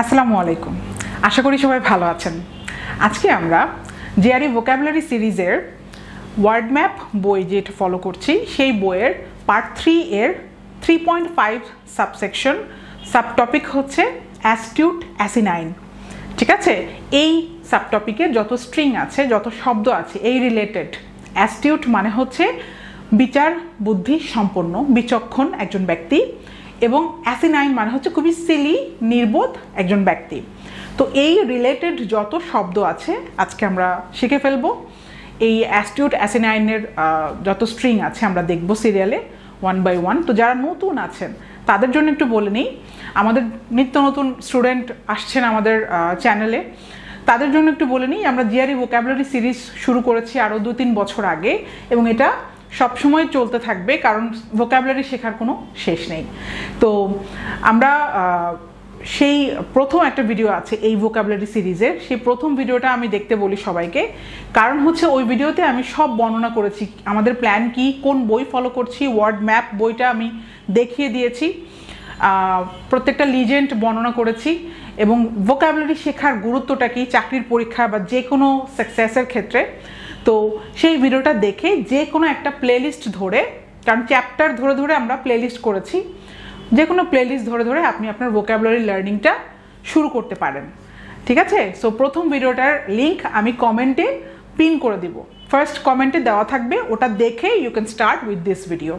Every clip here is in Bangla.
আসসালামু আলাইকুম। আশা করি সবাই ভালো আছেন। আজকে আমরা জিআরই ভোকাবুলারি সিরিজের ওয়ার্ড ম্যাপ বই যেটা ফলো করছি সেই বইয়ের পার্ট 3 এর 3.5 সাবসেকশন সাবটপিক হচ্ছে অ্যাস্টিউট অ্যাসিনাইন। ঠিক আছে, এই সাবটপিকে যত স্ট্রিং আছে, যত শব্দ আছে এই রিলেটেড। অ্যাস্টিউট মানে হচ্ছে বিচার বুদ্ধি সম্পন্ন, বিচক্ষণ একজন ব্যক্তি, এবং অ্যাসিনাইন মানে হচ্ছে খুবই সিলি, নির্বোধ একজন ব্যক্তি। তো এই রিলেটেড যত শব্দ আছে আজকে আমরা শিখে ফেলবো। এই অ্যাস্টিউট অ্যাসিনাইনের যত স্ট্রিং আছে আমরা দেখব সিরিয়ালে 1 by 1। তো যারা নতুন আছেন তাদের জন্য একটু বলে নিই, আমাদের নিত্য নতুন স্টুডেন্ট আসছেন আমাদের চ্যানেলে, তাদের জন্য একটু বলে নিই, আমরা জিআরই ভোকাবুলারি সিরিজ শুরু করেছি আরও 2-3 বছর আগে, এবং এটা সবসময় চলতে থাকবে কারণ ভোকাবুলারি শেখার কোনো শেষ নেই। তো আমরা সেই প্রথম একটা ভিডিও আছে এই ভোকাবুলারি সিরিজের, সেই প্রথম ভিডিওটা আমি দেখতে বলি সবাইকে, কারণ হচ্ছে ওই ভিডিওতে আমি সব বর্ণনা করেছি, আমাদের প্ল্যান কি, কোন বই ফলো করছি, ওয়ার্ড ম্যাপ বইটা আমি দেখিয়ে দিয়েছি, প্রত্যেকটা লিজেন্ড বর্ণনা করেছি, এবং ভোকাবুলারি শেখার গুরুত্বটা কি চাকরির পরীক্ষা বা যে কোনো সাকসেসের ক্ষেত্রে। তো সেই ভিডিওটা দেখে যে কোনো একটা প্লেলিস্ট ধরে, কারণ চ্যাপ্টার ধরে ধরে আমরা প্লেলিস্ট করেছি, যে কোনো প্লেলিস্ট ধরে ধরে আপনি আপনার ভোকাবুলারি লার্নিংটা শুরু করতে পারেন। ঠিক আছে, সো প্রথম ভিডিওটার লিঙ্ক আমি কমেন্টে পিন করে দিব, ফার্স্ট কমেন্টে দেওয়া থাকবে, ওটা দেখে you can start with this video.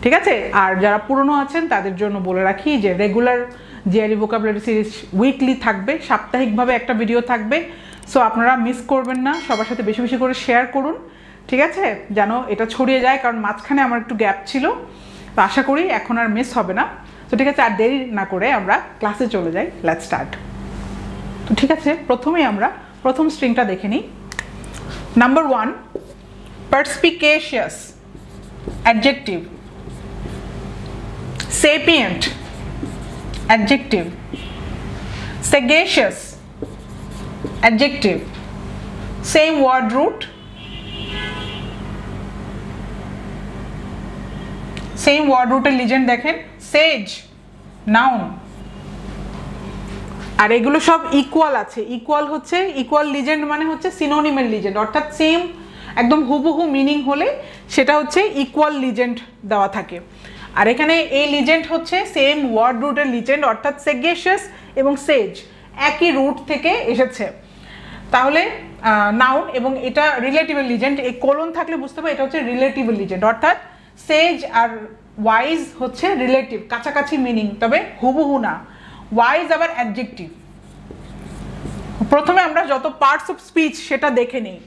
ঠিক আছে, আর যারা পুরনো আছেন তাদের জন্য বলে রাখি যে regular GRE vocabulary series weekly থাকবে, সাপ্তাহিকভাবে একটা ভিডিও থাকবে। সো আপনারা মিস করবেন না, সবার সাথে বেশি বেশি করে শেয়ার করুন, ঠিক আছে, যেন এটা ছড়িয়ে যায়, কারণ মাঝখানে আমার একটু গ্যাপ ছিল। তো আশা করি এখন আর মিস হবে না। তো ঠিক আছে, আর দেরি না করে আমরা ক্লাসে চলে যাই, লেটস স্টার্ট। তো ঠিক আছে, প্রথমেই আমরা প্রথম স্ট্রিংটা দেখে নিই। Number 1, perspicacious adjective, sapient adjective, sagacious adjective, same word root, same word root এর লিজেন্ড দেখেন, sage noun, আর এগুলো সব ইকুয়াল আছে। ইকুয়াল হচ্ছে, ইকুয়াল লিজেন্ড মানে হচ্ছে সিনোনিমের লিজেন্ড, অর্থাৎ সেম একদম হুবহু মিনিং হলে সেটা হচ্ছে ইকুয়াল লিজেন্ড দেওয়া থাকে। আর এখানে এই লিজেন্ড হচ্ছে সেম ওয়ার্ড রুটের লিজেন্ড, অর্থাৎ সেগেশিয়াস এবং সেজ একই রুট থেকে এসেছে। তাহলে নাউন, এবং এটা রিলেটিভের লিজেন্ড, এই কোলন থাকলে বুঝতে হবে এটা হচ্ছে রিলেটিভের লিজেন্ড, অর্থাৎ সেজ আর ওয়াইজ হচ্ছে রিলেটিভ, কাছাকাছি মিনিং, তবে হুবহু না। ওয়াইজ আবার অ্যাডজেক্টিভ। প্রথমে আমরা যত পার্টস অফ স্পিচ সেটা দেখে নিই।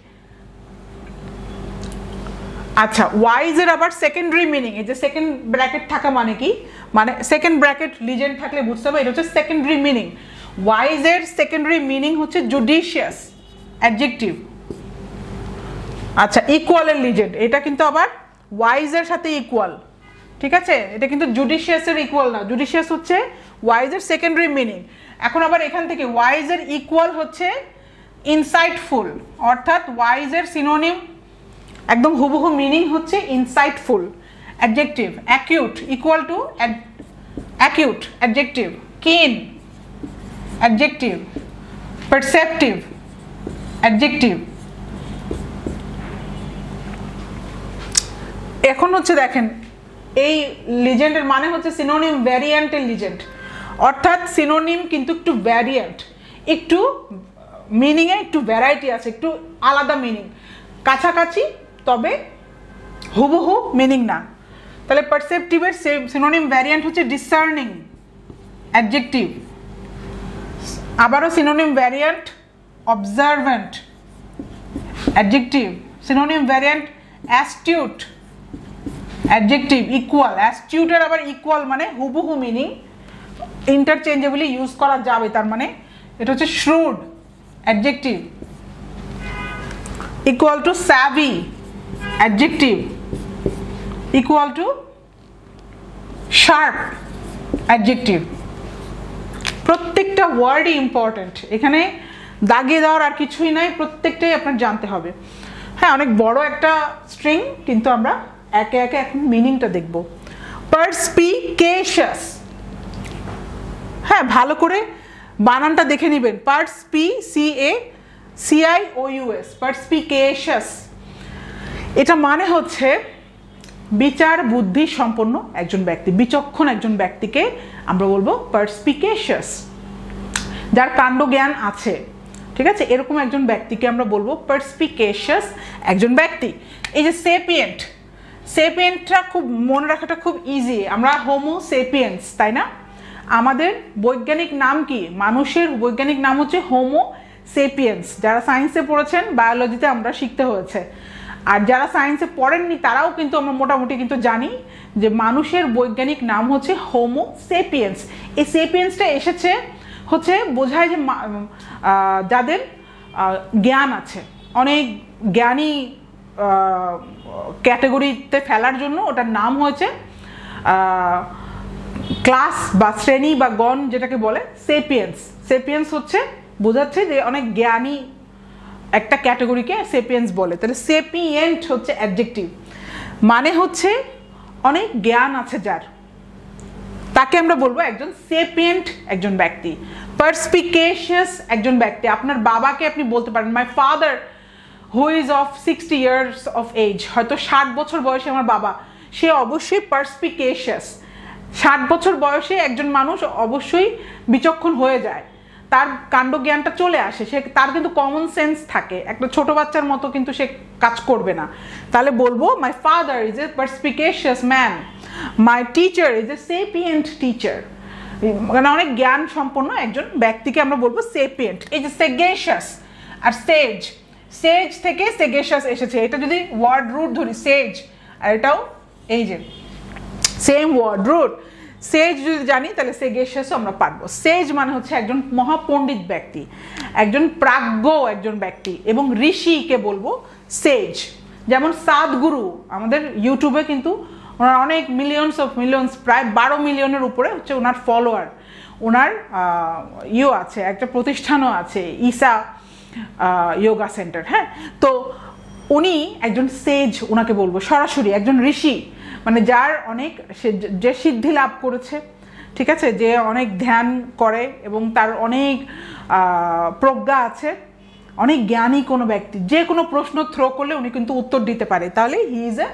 আচ্ছা, ওয়াইজের আবার সেকেন্ডারি মিনিং, এই যে সেকেন্ড ব্র্যাকেট থাকা মানে কি, মানে সেকেন্ড ব্র্যাকেট লিজেন্ড থাকলে বুঝতে হবে এটা হচ্ছে সেকেন্ডারি মিনিং। ওয়াইজের সেকেন্ডারি মিনিং হচ্ছে জুডিশিয়াস অ্যাডজেক্টিভ। আচ্ছা, ইকুয়ালের লিজেন্ড, এটা কিন্তু আবার ওয়াইজের সাথে ইকুয়াল, ঠিক আছে, এটা কিন্তু জুডিশিয়াসের ইকুয়াল না, জুডিশিয়াস হচ্ছে ওয়াইজের সেকেন্ডারি মিনিং। এখন আবার এখান থেকে ওয়াইজের ইকুয়াল হচ্ছে ইনসাইটফুল, অর্থাৎ ওয়াইজের সিনোনিম একদম হুবহু মিনিং হচ্ছে insightful adjective. Acute equal to acute adjective. কিন অ্যাডজেক্টিভ। Perceptive adjective. এখন হচ্ছে দেখেন, এই লিজেন্ডের মানে হচ্ছে সিনোনিম ভ্যারিয়েন্টের লিজেন্ড, অর্থাৎ সিনোনিম কিন্তু একটু ভ্যারিয়েন্ট, একটু মিনিংয়ে একটু ভ্যারাইটি আছে, একটু আলাদা মিনিং, কাছাকাছি তবে হুবহু মিনিং না। তাহলে পারসেপটিভের সিনোনিম ভ্যারিয়েন্ট হচ্ছে ডিসার্নিং অ্যাডজেক্টিভ। আবারও synonym variant observant adjective. Synonym variant astute adjective. Equal, অ্যাস্টিউটের আবার ইকুয়াল মানে হুবহু মিনিং, ইন্টারচেঞ্জেবলি ইউজ করা যাবে, তার মানে এটা হচ্ছে shrewd adjective. Equal to savvy adjective. Equal to sharp adjective. প্রত্যেকটা ওয়ার্ডই ইম্পর্টেন্ট, এখানে দাগিয়ে দেওয়ার আর কিছুই নাই, প্রত্যেকটাই আপনার জানতে হবে। হ্যাঁ, অনেক বড় একটা স্ট্রিং, কিন্তু আমরা একে একে এখন মিনিংটা দেখব। পারস্পিকেশিয়াস, হ্যাঁ, ভালো করে বানানটা দেখে নেবেন, perspicacious, perspicacious। এটা মানে হচ্ছে বিচার বুদ্ধি সম্পন্ন একজন ব্যক্তি, বিচক্ষণ একজন ব্যক্তিকে আমরা বলবো পার্সপিকেশিয়াস, যার কাণ্ড জ্ঞান আছে, ঠিক আছে, এরকম একজন ব্যক্তিকে আমরা বলবো পার্সপিকেশিয়াস একজন ব্যক্তি। এই যে সেপিয়েন্ট, সেপিয়েন্টটা খুব মনে রাখাটা খুব ইজি, আমরা হোমো সেপিয়েন্স, তাই না? আমাদের বৈজ্ঞানিক নাম কি? মানুষের বৈজ্ঞানিক নাম হচ্ছে হোমো সেপিয়েন্স। যারা সায়েন্সে পড়েছেন, বায়োলজিতে আমরা শিখতে হয়েছে, আর যারা সায়েন্সে পড়েননি তারাও কিন্তু আমরা মোটামুটি কিন্তু জানি যে মানুষের বৈজ্ঞানিক নাম হচ্ছে হোমো সেপিয়েন্স। এই সেপিয়েন্সটা এসেছে হচ্ছে বোঝায় যে যাদের জ্ঞান আছে, অনেক জ্ঞানী ক্যাটাগরিতে ফেলার জন্য ওটার নাম হয়েছে ক্লাস বা শ্রেণী বা গণ, যেটাকে বলে সেপিয়েন্স। সেপিয়েন্স হচ্ছে বোঝাচ্ছে যে অনেক জ্ঞানী একটা ক্যাটাগরিকে সেপিয়েন্স বলে। তাহলে সেপিয়েন্ট হচ্ছে অ্যাডজেক্টিভ, মানে হচ্ছে অনেক জ্ঞান আছে যার, তাকে আমরা বলবো একজন সেপিয়েন্ট একজন ব্যক্তি, পার্সপিকেশিয়াস একজন ব্যক্তি। আপনার বাবাকে আপনি বলতে পারেন my father who is of 60 years of age, হয়তো 60 বছর বয়সে আমার বাবা, সে অবশ্যই পার্সপিকেশিয়াস। 60 বছর বয়সে একজন মানুষ অবশ্যই বিচক্ষণ হয়ে যায়, তার কাণ্ডজ্ঞানটা চলে আসে, সে তার কিন্তু কমন সেন্স থাকে, একটা ছোট বাচ্চার মতো কিন্তু সে কাজ করবে না। তাহলে বলবো my father is a perspicacious man, my teacher is a sapient teacher, মানে অনেক জ্ঞান সম্পন্ন একজন ব্যক্তিকে আমরা বলবো সেপিয়েন্ট। এই যে সেগেশিয়াস আর সেজ, সেজ থেকে সেগেশিয়াস এসেছে, এটা যদি ওয়ার্ড রুট ধরি সেজ, আর এটাও এই যে সেম ওয়ার্ড রুট, সেজ যদি জানি তাহলে সেগেশিয়াসও আমরা পারবো। সেজ মানে হচ্ছে একজন মহাপণ্ডিত ব্যক্তি, একজন প্রাজ্ঞ একজন ব্যক্তি, এবং ঋষিকে বলবো সেজ। যেমন সাদগুরু, আমাদের ইউটিউবে কিন্তু ওনার অনেক মিলিয়ন্স, প্রায় 12 মিলিয়নের উপরে হচ্ছে ওনার ফলোয়ার, ওনার আছে, একটা প্রতিষ্ঠানও আছে, ঈসা যোগা সেন্টার। হ্যাঁ, তো উনি একজন সেজ, ওনাকে বলবো সরাসরি একজন ঋষি, মানে যার অনেক, যে সিদ্ধি লাভ করেছে, ঠিক আছে, যে অনেক ধ্যান করে এবং তার অনেক প্রজ্ঞা আছে, অনেক জ্ঞানী কোনো ব্যক্তি, যে কোনো প্রশ্ন থ্রো করলে উনি কিন্তু উত্তর দিতে পারে, তাহলে he is a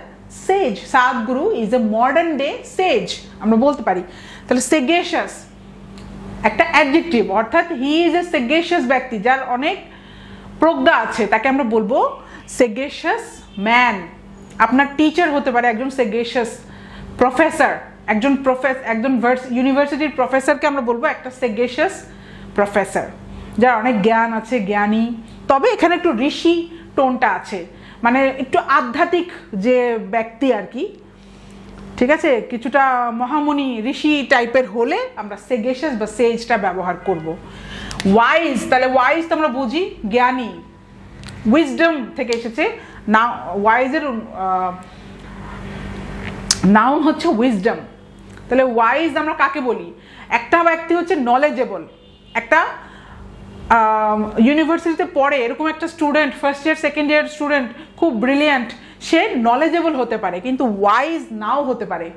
sage. Sadhguru is a modern day sage আমরা বলতে পারি। তাহলে সেগেশিয়াস একটা অ্যাডজেক্টিভ, অর্থাৎ হি ইজ এ সেগেশিয়াস ব্যক্তি, যার অনেক প্রজ্ঞা আছে, তাকে আমরা বলবো সেগেশিয়াস ম্যান। আপনার টিচার হতে পারে একজন সেগেশিয়াস প্রফেসর, একজন ইউনিভার্সিটির প্রফেসরকে আমরা বলবো একটা সেগেশিয়াস প্রফেসর, যার অনেক জ্ঞান আছে, জ্ঞানী, তবে এখানে একটু ঋষি টোনটা আছে, মানে একটু আধ্যাত্মিক যে ব্যক্তি আর কি, ঠিক আছে, কিছুটা মহামুনি ঋষি টাইপের হলে আমরা সেগেশিয়াস বা সেজটা ব্যবহার করব। ওয়াইজ, তাহলে ওয়াইজ তো আমরা বুঝি জ্ঞানী, উইজডম থেকে এসেছে না, ওয়াইজের নাউন হচ্ছে উইজডম। তাহলে ওয়াইজ আমরা কাকে বলি? একটা ব্যক্তি হচ্ছে নলেজেবল, একটা ইউনিভার্সিটিতে পড়ে এরকম একটা student, first year second year student, খুব ব্রিলিয়ান্ট, সে নলেজেবল হতে পারে কিন্তু ওয়াইজ নাও হতে পারে।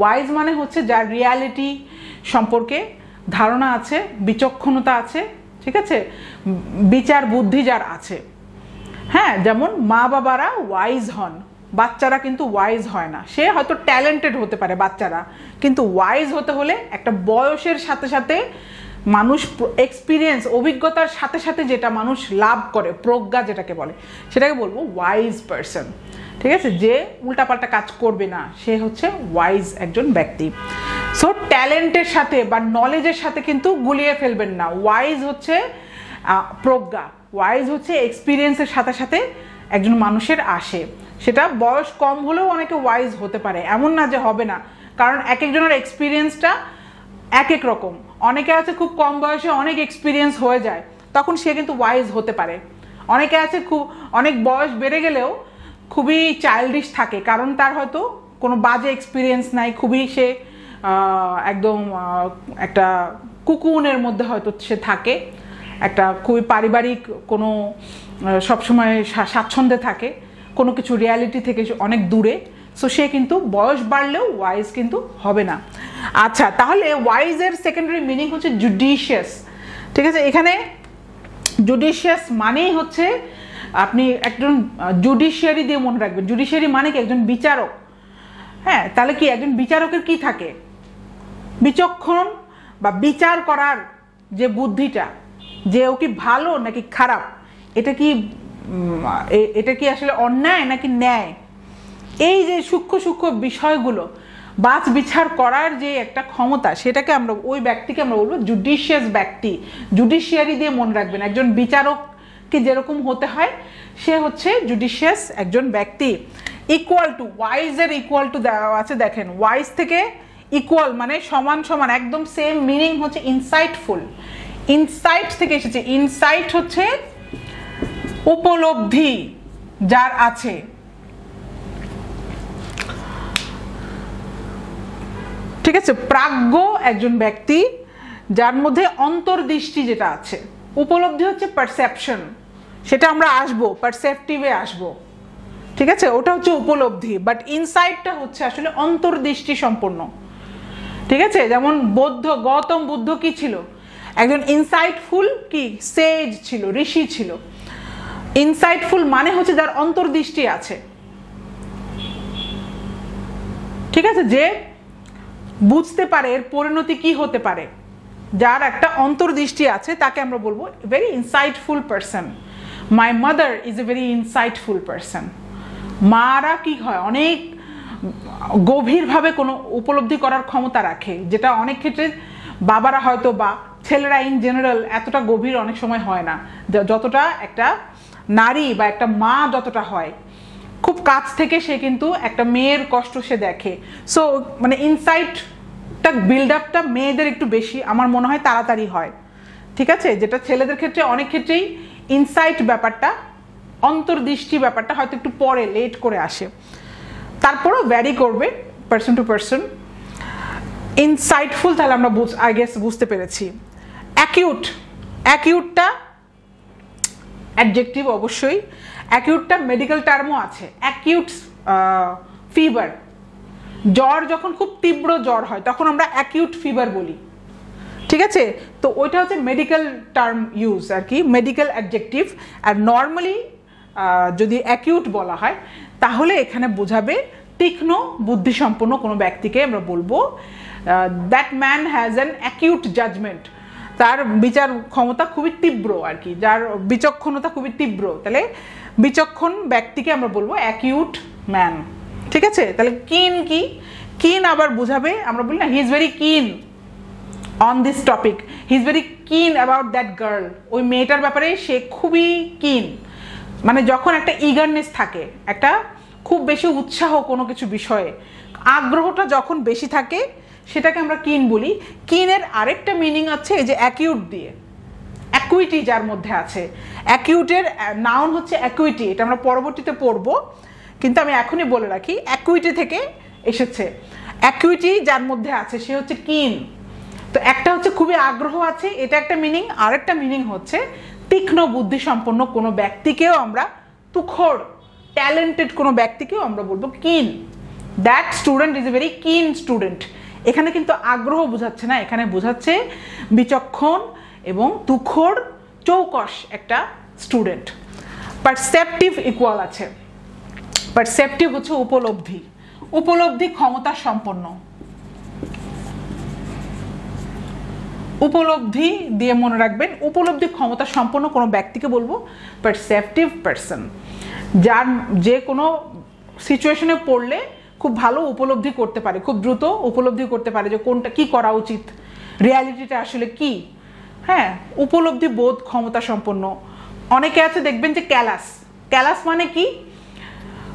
ওয়াইজ মানে হচ্ছে যার রিয়ালিটি সম্পর্কে ধারণা আছে, বিচক্ষণতা আছে, ঠিক আছে, বিচার বুদ্ধি যার আছে। হ্যাঁ, যেমন মা বাবারা ওয়াইজ হন, বাচ্চারা কিন্তু ওয়াইজ হয় না। সে হয়তো ট্যালেন্টেড হতে পারে বাচ্চারা, কিন্তু ওয়াইজ হতে হলে একটা বয়সের সাথে সাথে মানুষ এক্সপিরিয়েন্স, অভিজ্ঞতার সাথে সাথে যেটা মানুষ লাভ করে, প্রজ্ঞা যেটাকে বলে, সেটাকে বলবো ওয়াইজ পারসন। ঠিক আছে, যে উল্টাপাল্টা কাজ করবে না, সে হচ্ছে ওয়াইজ একজন ব্যক্তি। সো ট্যালেন্টের সাথে বা নলেজের সাথে কিন্তু গুলিয়ে ফেলবেন না। ওয়াইজ হচ্ছে প্রজ্ঞা, ওয়াইজ হচ্ছে এক্সপিরিয়েন্সের সাথে সাথে একজন মানুষের আসে। সেটা বয়স কম হলেও অনেকে ওয়াইজ হতে পারে, এমন না যে হবে না, কারণ এক একজনের এক্সপিরিয়েন্সটা এক এক রকম। অনেকে আছে খুব কম বয়সে অনেক এক্সপিরিয়েন্স হয়ে যায়, তখন সে কিন্তু ওয়াইজ হতে পারে। অনেকে আছে খুব অনেক বয়স বেড়ে গেলেও খুবই চাইল্ডিশ থাকে, কারণ তার হয়তো কোনো বাজে এক্সপিরিয়েন্স নাই, খুবই সে একদম একটা কুকুনের মধ্যে হয়তো সে থাকে, একটা খুবই পারিবারিক কোনো সবসময় স্বাচ্ছন্দ্যে থাকে, কোনো কিছু রিয়ালিটি থেকে অনেক দূরে। সো সে কিন্তু বয়স বাড়লেও ওয়াইজ কিন্তু হবে না। আচ্ছা, তাহলে ওয়াইজের সেকেন্ডারি মিনিং হচ্ছে জুডিশিয়াস। ঠিক আছে। এখানে জুডিশিয়াস মানেই হচ্ছে আপনি একজন জুডিশিয়ারি দিয়ে মনে রাখবেন, জুডিশিয়ারি মানে কি একজন বিচারক। হ্যাঁ, তাহলে কি একজন বিচারকের কি থাকে, বিচক্ষণ বা বিচার করার যে বুদ্ধিটা, যে ও কি ভালো নাকি খারাপ, এটা কি আসলে অন্যায় নাকি ন্যায়, এই যে সূক্ষ্ম সূক্ষ্ম বিষয়গুলো বাছ বিচার করার যে একটা ক্ষমতা, সেটাকে আমরা ওই ব্যক্তিকে আমরা বলবো জুডিশিয়াস ব্যক্তি। জুডিশিয়ারি দিয়ে মনে রাখবেন, একজন বিচারককে যেরকম হতে হয় সে হচ্ছে জুডিশিয়াস একজন ব্যক্তি। ইকুয়াল টু, ওয়াইজের ইকুয়াল টু দেওয়া আছে, দেখেন ওয়াইজ থেকে ইকুয়াল মানে সমান সমান, একদম সেম মিনিং হচ্ছে ইনসাইটফুল। ইনসাইট থেকে এসেছে, ইনসাইট হচ্ছে উপলব্ধি যার আছে। ঠিক আছে, প্রাজ্ঞ একজন ব্যক্তি যার মধ্যে অন্তর্দৃষ্টি যেটা আছে। উপলব্ধি হচ্ছে পারসেপশন, সেটা আমরা আসবো, পারসেপটিভে আসবো। ঠিক আছে, ওটা হচ্ছে উপলব্ধি, বাট ইনসাইটটা হচ্ছে আসলে অন্তর্দৃষ্টি সম্পন্ন। ঠিক আছে, যেমন গৌতম বুদ্ধ কি ছিল, একজন ইনসাইটফুল কি সেজ ছিল, ঋষি ছিল। ইনসাইটফুল মানে হচ্ছে যার অন্তর্দৃষ্টি আছে। ঠিক আছে, যে বুঝতে পারে এর পরিণতি কি হতে পারে, যার একটা অন্তর্দৃষ্টি আছে, তাকে আমরা বলবো very insightful person. My mother is a very insightful person. মারা কি হয়, অনেক গভীরভাবে কোনো উপলব্ধি করার ক্ষমতা রাখে, যেটা অনেক ক্ষেত্রে বাবারা হয়তো বা ছেলেরা ইন জেনারেল এতটা গভীর অনেক সময় হয় না, যতটা একটা নারী বা একটা মা যতটা হয়। খুব কাছ থেকে সে কিন্তু একটা মেয়ের কষ্ট সে দেখে। সো মানে ইনসাইটটা বিল্ড আপটা মেয়েদের একটু বেশি আমার মনে হয় তাড়াতাড়ি হয়। ঠিক আছে, যেটা ছেলেদের ক্ষেত্রে অনেক ক্ষেত্রেই ইনসাইট ব্যাপারটা, অন্তর্দৃষ্টি ব্যাপারটা হয়তো একটু পরে লেট করে আসে, তারপরও ভ্যারি করবে পার্সন টু পার্সন। ইনসাইটফুল তাহলে আমরা আই গেস বুঝতে পেরেছি। অ্যাকিউট, অ্যাকিউটটা অ্যাডজেক্টিভ অবশ্যই। অ্যাকিউটটা মেডিকেল টার্মও আছে, অ্যাকিউট ফিভার। জ্বর যখন খুব তীব্র জ্বর হয় তখন আমরা অ্যাকিউট ফিভার বলি। ঠিক আছে, তো ওইটা হচ্ছে মেডিকেল টার্ম ইউজ আর কি, মেডিকেল অ্যাডজেক্টিভ। আর নর্মালি যদি অ্যাকিউট বলা হয় তাহলে এখানে বোঝাবে তীক্ষ্ণ বুদ্ধিসম্পন্ন কোনো ব্যক্তিকে আমরা বলবো that man has an acute judgement. তার বিচার ক্ষমতা খুবই তীব্র আর কি, যার বিচক্ষণতা খুবই তীব্র, তাহলে বিচক্ষণ ব্যক্তিকে আমরা বলবো অ্যাকিউট ম্যান। ঠিক আছে, তাহলে কিন কি, কিন আবার বোঝাবে, আমরা বলি না হি ইজ ভেরি কিন on this topic, he is very কিন অ্যাবাউট দ্যাট গার্ল। ওই মেয়েটার ব্যাপারে সে খুবই কিন, মানে যখন একটা ইগারনেস থাকে, একটা খুব বেশি উৎসাহ কোনো কিছু বিষয়ে, আগ্রহটা যখন বেশি থাকে সেটাকে আমরা কিন বলি। কিনের আরেকটা মিনিং আছে এই যে অ্যাকিউট দিয়ে, অ্যাকুইটি যার মধ্যে আছে। অ্যাকিউটের নাউন হচ্ছে অ্যাকুইটি, এটা আমরা পরবর্তীতে পড়বো, কিন্তু আমি এখনই বলে রাখি অ্যাকুইটি থেকে এসেছে। অ্যাকুইটি যার মধ্যে আছে সে হচ্ছে কিন। তো একটা হচ্ছে খুবই আগ্রহ আছে, এটা একটা মিনিং। আরেকটা মিনিং হচ্ছে তীক্ষ্ণ বুদ্ধি সম্পন্ন কোনো ব্যক্তিকেও আমরা, তুখোড় ট্যালেন্টেড কোনো ব্যক্তিকেও আমরা বলবো কিন। That student is a very কিন স্টুডেন্ট। এখানে কিন্তু আগ্রহ বোঝাচ্ছে না, এখানে বোঝাচ্ছে বিচক্ষণ এবং তুখোড় চৌকস একটা স্টুডেন্ট। পারসেপটিভ ইকুয়াল আছে, পারসেপটিভ হচ্ছে উপলব্ধি, উপলব্ধি ক্ষমতা সম্পন্ন। উপলব্ধি দিয়ে মনে রাখবেন, উপলব্ধি ক্ষমতা সম্পন্ন কোনো ব্যক্তিকে বলবো পারসেপটিভ পারসন, যার যে কোনো সিচুয়েশনে পড়লে খুব ভালো উপলব্ধি করতে পারে, খুব দ্রুত উপলব্ধি করতে পারে যে কোনটা কি করা উচিত, রিয়ালিটিটা আসলে কি। হ্যাঁ, উপলব্ধি বোধ ক্ষমতা সম্পন্ন। অনেকে আছে দেখবেন যে ক্যালাস, ক্যালাস মানে কি,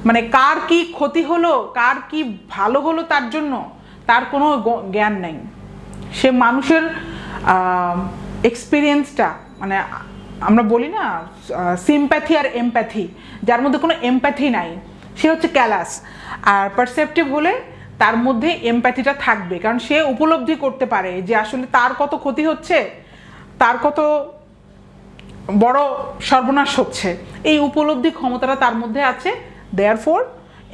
মানে কার কি ক্ষতি হলো, কার কি ভালো হলো তার জন্য তার কোনো জ্ঞান নেই। সে মানুষের এক্সপিরিয়েন্সটা, মানে আমরা বলি না সিম্প্যাথি আর এমপ্যাথি, যার মধ্যে কোনো এমপ্যাথি নাই সে হচ্ছে ক্যালাস। আর পারসেপটিভ হলে তার মধ্যে এমপ্যাথিটা থাকবে, কারণ সে উপলব্ধি করতে পারে যে আসলে তার কত ক্ষতি হচ্ছে, তার কত বড় সর্বনাশ হচ্ছে, এই উপলব্ধি ক্ষমতাটা তার মধ্যে আছে। দেয়ারফর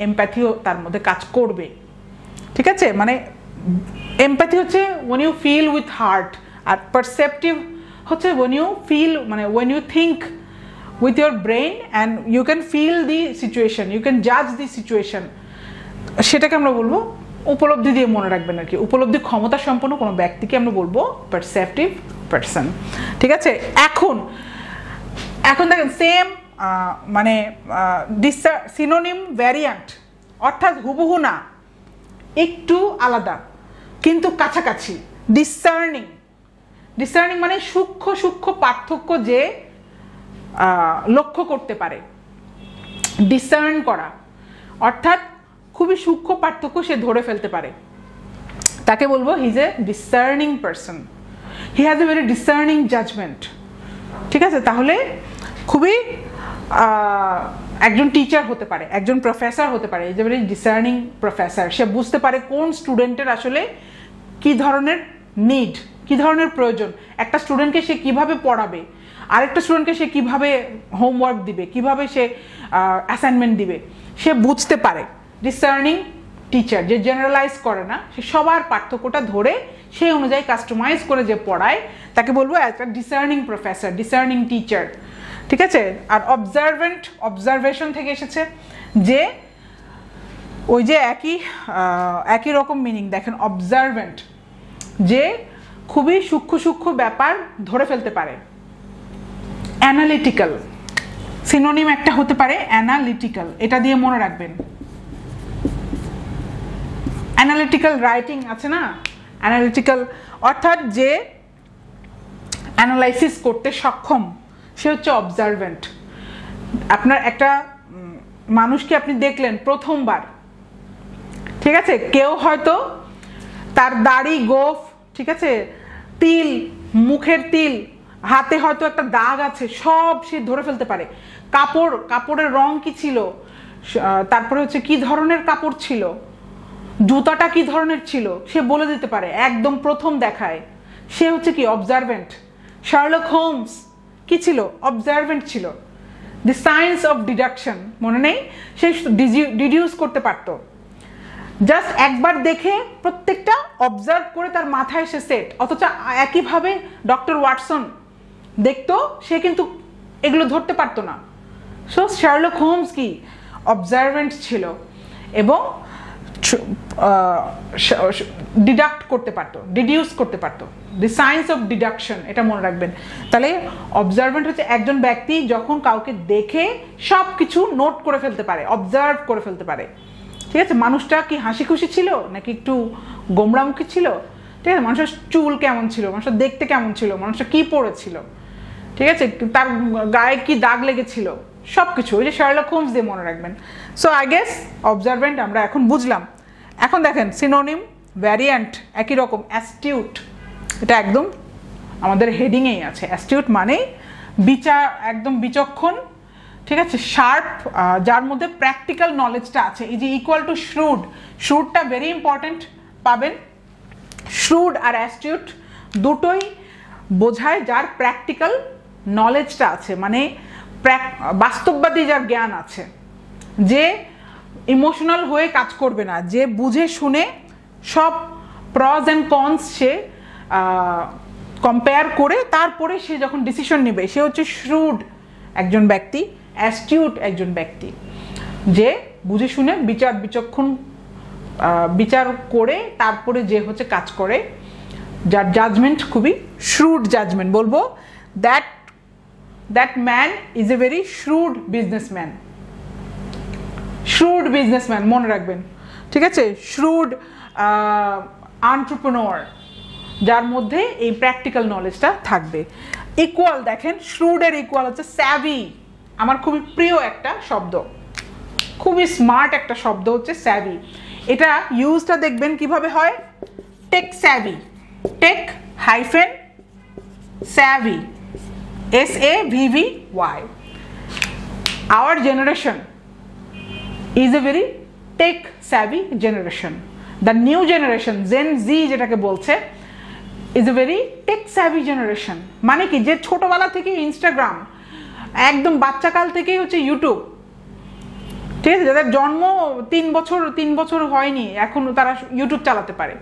এমপ্যাথিও তার মধ্যে কাজ করবে। ঠিক আছে, মানে এমপ্যাথি হচ্ছে when you feel with heart, R perceptive হচ্ছে when you feel মানে when you think with your brain and you can feel the situation, you can judge the situation, সেটাকে আমরা বলবো উপলব্ধি দিয়ে মনে রাখবেন আর কি। উপলব্ধি ক্ষমতা সম্পন্ন কোনো ব্যক্তিকে আমরা বলবো পারসেপটিভ পারসন। ঠিক আছে, এখন দেখেন সেম মানে সিনোনিম ভ্যারিয়ান্ট, অর্থাৎ হুবহু না, একটু আলাদা কিন্তু কাছাকাছি। ডিসার্নিং মানে সূক্ষ্ম পার্থক্য যে লক্ষ্য করতে পারে। ডিসার্ন করা অর্থাৎ খুবই সূক্ষ্ম পার্থক্য সে ধরে ফেলতে পারে, তাকে বলবো he is a discerning person, he has a very discerning judgment. ঠিক আছে, তাহলে খুবই একজন টিচার হতে পারে, একজন প্রফেসর হতে পারে, ইজ এ ভেরি ডিসার্নিং প্রফেসর। সে বুঝতে পারে কোন স্টুডেন্টের আসলে কি ধরনের নিড, কি ধরনের প্রয়োজন, একটা স্টুডেন্টকে সে কিভাবে পড়াবে, আরেকটা স্টুডেন্টকে সে কিভাবে হোমওয়ার্ক দিবে, কিভাবে সে অ্যাসাইনমেন্ট দিবে, সে বুঝতে পারে। ডিসার্নিং টিচার যে জেনারেলাইজ করে না, সে সবার পার্থক্যটা ধরে সেই অনুযায়ী কাস্টমাইজ করে যে পড়ায়, তাকে বলবো একটা ডিসার্নিং প্রফেসর, ডিসার্নিং টিচার। ঠিক আছে, আর অবজারভেন্ট অবজারভেশন থেকে এসেছে, যে ওই যে একই রকম মিনিং দেখেন, অবজারভেন্ট যে খুবই সূক্ষ্ম ব্যাপার ধরে ফেলতে পারে। অ্যানালিটিক্যাল সিনোনিম একটা হতে পারে অ্যানালিটিক্যাল, এটা দিয়ে মনে রাখবেন। অ্যানালিটিক্যাল রাইটিং আছে না, অ্যানালিটিক্যাল অর্থাৎ যে অ্যানালাইসিস করতে সক্ষম, সে হচ্ছে অবজারভেন্ট। আপনার একটা মানুষকে আপনি দেখলেন প্রথমবার, ঠিক আছে, কেউ হয়তো তার দাড়ি, গোঁফ, ঠিক আছে, তিল, মুখের তিল, হাতে হয়তো একটা দাগ আছে, সব সে ধরে ফেলতে পারে। কাপড়ের রং কি ছিল, তারপরে হচ্ছে কি ধরনের কাপড় ছিল, জুতাটা কি ধরনের ছিল, সে বলে দিতে পারে একদম প্রথম দেখায়। সে হচ্ছে কি অবজারভেন্ট। শার্লক হোমস কি ছিল, অবজারভেন্ট ছিল। দি সায়েন্স অফ ডিডাকশন মনে নেই, সে ডিডিউস করতে পারতো, জাস্ট একবার দেখে প্রত্যেকটা অবজার্ভ করে তার মাথায় সে সেট। অথচ একইভাবে ডক্টর ওয়াটসন দেখতো, সে কিন্তু এগুলো ধরতে পারতো না। সো শার্লক হোমস কি অবজারভেন্ট ছিল এবং ডিডাক্ট করতে পারতো, ডিডিউস করতে পারতো। দি সায়েন্স অফ ডিডাকশন, এটা মনে রাখবেন। তাহলে অবজারভেন্ট হচ্ছে একজন ব্যক্তি যখন কাউকে দেখে সব কিছু নোট করে ফেলতে পারে, অবজার্ভ করে ফেলতে পারে। ঠিক আছে, মানুষটা কি হাসি খুশি ছিল নাকি একটু গোমরামুখী ছিল, ঠিক আছে, মানুষের চুল কেমন ছিল, মানুষটা দেখতে কেমন ছিল, মানুষটা কি পড়েছিল, ঠিক আছে, তার গায়ে কি দাগ লেগেছিল, সব কিছু ওই যে শার্লক হোমস দিয়ে মনে রাখবেন। সো আই গেস অবজারভেন্ট আমরা এখন বুঝলাম। এখন দেখেন সিনোনিম ভ্যারিয়ান্ট একই রকম, অ্যাস্টিউট, এটা একদম আমাদের হেডিংয়েই আছে। অ্যাস্টিউট মানে একদম বিচক্ষণ, ঠিক আছে, শার্প, যার মধ্যে প্র্যাকটিক্যাল নলেজটা আছে। এই যে ইকুয়াল টু শ্রুড, শ্রুডটা ভেরি ইম্পর্টেন্ট পাবেন। শ্রুড আর অ্যাস্টিউট দুটোই বোঝায় যার প্র্যাকটিক্যাল নলেজটা আছে, মানে বাস্তববাদী যার জ্ঞান আছে, যে ইমোশনাল হয়ে কাজ করবে না, যে বুঝে শুনে সব প্রজ অ্যান্ড কনস সে কম্পেয়ার করে তারপরে সে যখন ডিসিশন নেবে, সে হচ্ছে শ্রুড একজন ব্যক্তি। অ্যাস্টিউট একজন ব্যক্তি যে বুঝে শুনে বিচক্ষণ বিচার করে তারপরে যে হচ্ছে কাজ করে, যার জাজমেন্ট খুবই শ্রুড জাজমেন্ট। বলবো that man is a very shrewd businessman. Shrewd businessman মনে রাখবেন, ঠিক আছে, শ্রুড এন্টারপ্রেনিউর, যার মধ্যে এই প্র্যাকটিক্যাল নলেজটা থাকবে। ইকুয়াল দেখেন, শ্রুডের ইকুয়াল হচ্ছে স্যাভি, আমার খুবই প্রিয় একটা শব্দ, খুবই স্মার্ট একটা শব্দ হচ্ছে স্যাভি। এটা ইউজটা দেখবেন কিভাবে হয়, tech savvy, tech hyphen savvy, SAVVY। Our generation is a very tech savvy generation. The new generation, Gen Z যেটাকে বলছে, is a very tech savvy generation। মানে কি, যে ছোটবেলা থেকে ইনস্টাগ্রাম, একদম বাচ্চাকাল থেকেই হচ্ছে ইউটিউব, ঠিক আছে, যাদের জন্ম 3 বছর হয়নি এখন তারা ইউটিউব চালাতে পারে,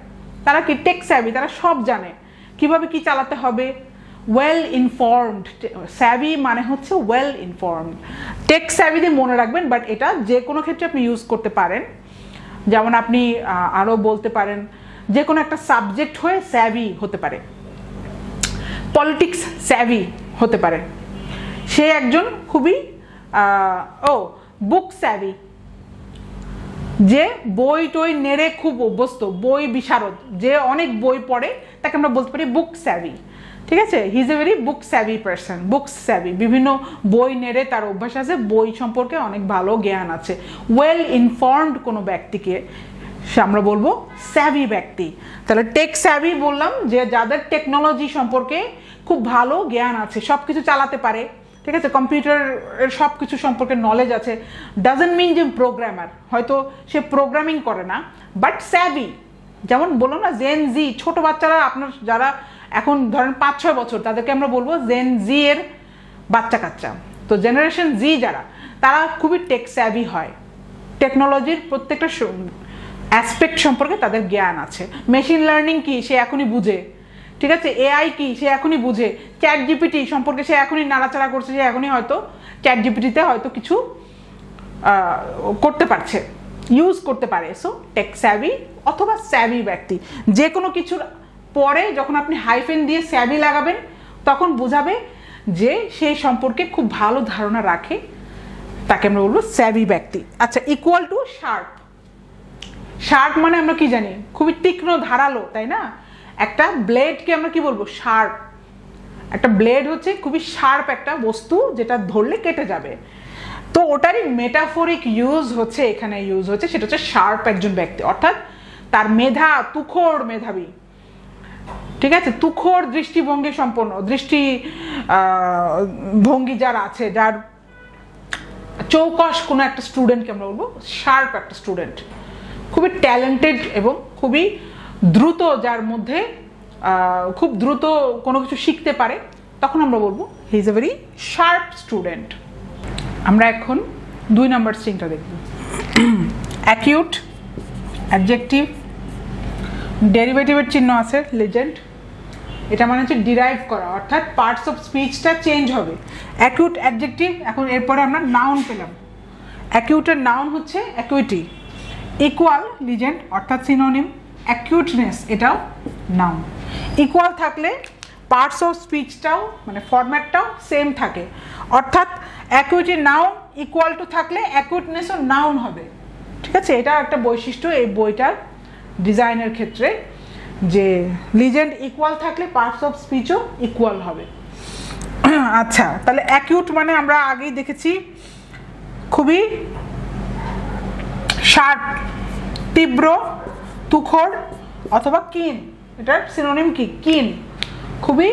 তারা কি টেক স্যাভি, তারা সব জানে কিভাবে কি চালাতে হবে, ওয়েল ইনফর্মড। স্যাভি মানে হচ্ছে ওয়েল ইনফর্মড। টেক স্যাভি দিয়ে মনে রাখবেন, বাট এটা যে কোনো ক্ষেত্রে আপনি ইউজ করতে পারেন। যেমন আপনি আরও বলতে পারেন যে কোনো একটা সাবজেক্ট হয়ে স্যাভি হতে পারে, পলিটিক্স স্যাভি হতে পারে, সে একজন খুবই বুক স্যাভি, যে বই টই নেড়ে খুব অভ্যস্ত, বই বিশারদ, যে অনেক বই পড়ে তাকে আমরা বলতে পারি বুক স্যাভি। ঠিক আছে, he is a very book savvy person, book savvy, বিভিন্ন বই নেড়ে তার অভ্যাস আছে, বই সম্পর্কে অনেক ভালো জ্ঞান আছে। ওয়েল ইনফর্মড কোনো ব্যক্তিকে আমরা বলবো স্যাভি ব্যক্তি। তাহলে টেক স্যাভি বললাম যে যাদের টেকনোলজি সম্পর্কে খুব ভালো জ্ঞান আছে, সব কিছু চালাতে পারে, ঠিক আছে, কম্পিউটারের সব কিছু সম্পর্কে নলেজ আছে। ডাজন্ট মিন যে প্রোগ্রামার, হয়তো সে প্রোগ্রামিং করে না, বাট স্যাভি। যেমন বললাম না জেন জি, ছোট বাচ্চারা, আপনার যারা এখন ধরেন 5-6 বছর, তাদেরকে আমরা বলবো জেন জি এর বাচ্চা কাচ্চা। তো জেনারেশন জি যারা, তারা খুবই টেক স্যাভি হয়, টেকনোলজির প্রত্যেকটা অ্যাসপেক্ট সম্পর্কে তাদের জ্ঞান আছে। মেশিন লার্নিং কি সে এখনই বুঝে, ঠিক আছে, এআই কি সে এখনই বুঝে, চ্যাট জিপিটি সম্পর্কে সে এখনই নাড়াচাড়া করছে, সে এখনই হয়তো চ্যাট জিপিটিতে হয়তো কিছু করতে পারছে, ইউজ করতে পারে। সো টেক স্যাভি অথবা স্যাভি ব্যক্তি, যে কোনো কিছুর পরে যখন আপনি হাইফেন দিয়ে স্যাভি লাগাবেন তখন বোঝাবে যে সেই সম্পর্কে খুব ভালো ধারণা রাখে, তাকে আমরা বলবো স্যাভি ব্যক্তি। আচ্ছা, ইকুয়াল টু শার্প। শার্প মানে আমরা কি জানি, খুবই তীক্ষ্ণ ধারালো, তাই না? একটা ব্লেডকে আমরা কি বলবো, শার্প। একটা ব্লেড হচ্ছে খুবই শার্প একটা বস্তু, যেটা ধরলে কেটে যাবে। তো ওটারই মেটাফরিক ইউজ হচ্ছে এখানে, ইউজ হচ্ছে সেটা হচ্ছে শার্প একজন ব্যক্তি, অর্থাৎ তার মেধা, তুখোড় মেধাবী, ঠিক আছে, তুখোড় দৃষ্টিভঙ্গি সম্পন্ন, ভঙ্গি যার আছে, যার চৌকস কোনো একটা স্টুডেন্টকে আমরা বলবো শার্প একটা স্টুডেন্ট, খুবই ট্যালেন্টেড এবং খুবই দ্রুত, যার মধ্যে খুব দ্রুত কোনো কিছু শিখতে পারে, তখন আমরা বলবো he is a very sharp student. আমরা এখন 2 নম্বর স্ট্রিংটা দেখব। অ্যাকিউট অ্যাডজেক্টিভ, ডেরিভেটিভের চিহ্ন আছে, লিজেন্ড, এটা মানে হচ্ছে ডিরাইভ করা, অর্থাৎ পার্টস অফ স্পিচটা চেঞ্জ হবে। অ্যাকিউট অ্যাডজেক্টিভ, এখন এরপরে আমরা নাউন পেলাম। অ্যাকিউটের নাউন হচ্ছে অ্যাকুইটি, ইকুয়াল লিজেন্ড অর্থাৎ সিনোনিম, অ্যাকিউটনেস এটাও নাউন। ইকুয়াল থাকলে পার্টস অফ স্পিচটাও মানে ফরম্যাটটাও সেম থাকে, অর্থাৎ অ্যাকুইটি নাউন, ইকুয়াল টু থাকলে অ্যাকিউটনেসও নাউন হবে, ঠিক আছে। এটা একটা বৈশিষ্ট্য এই বইটার ডিজাইনের ক্ষেত্রে, যে লিজেন্ড ইকুয়াল থাকলে পার্টস অফ স্পিচও ইকুয়াল হবে। আচ্ছা, তাহলে অ্যাকিউট মানে আমরা আগেই দেখেছি খুবই শার্প, তীব্র, তুখোড় অথবা কিন, এটার সিনোনিম কি, কিন, খুবই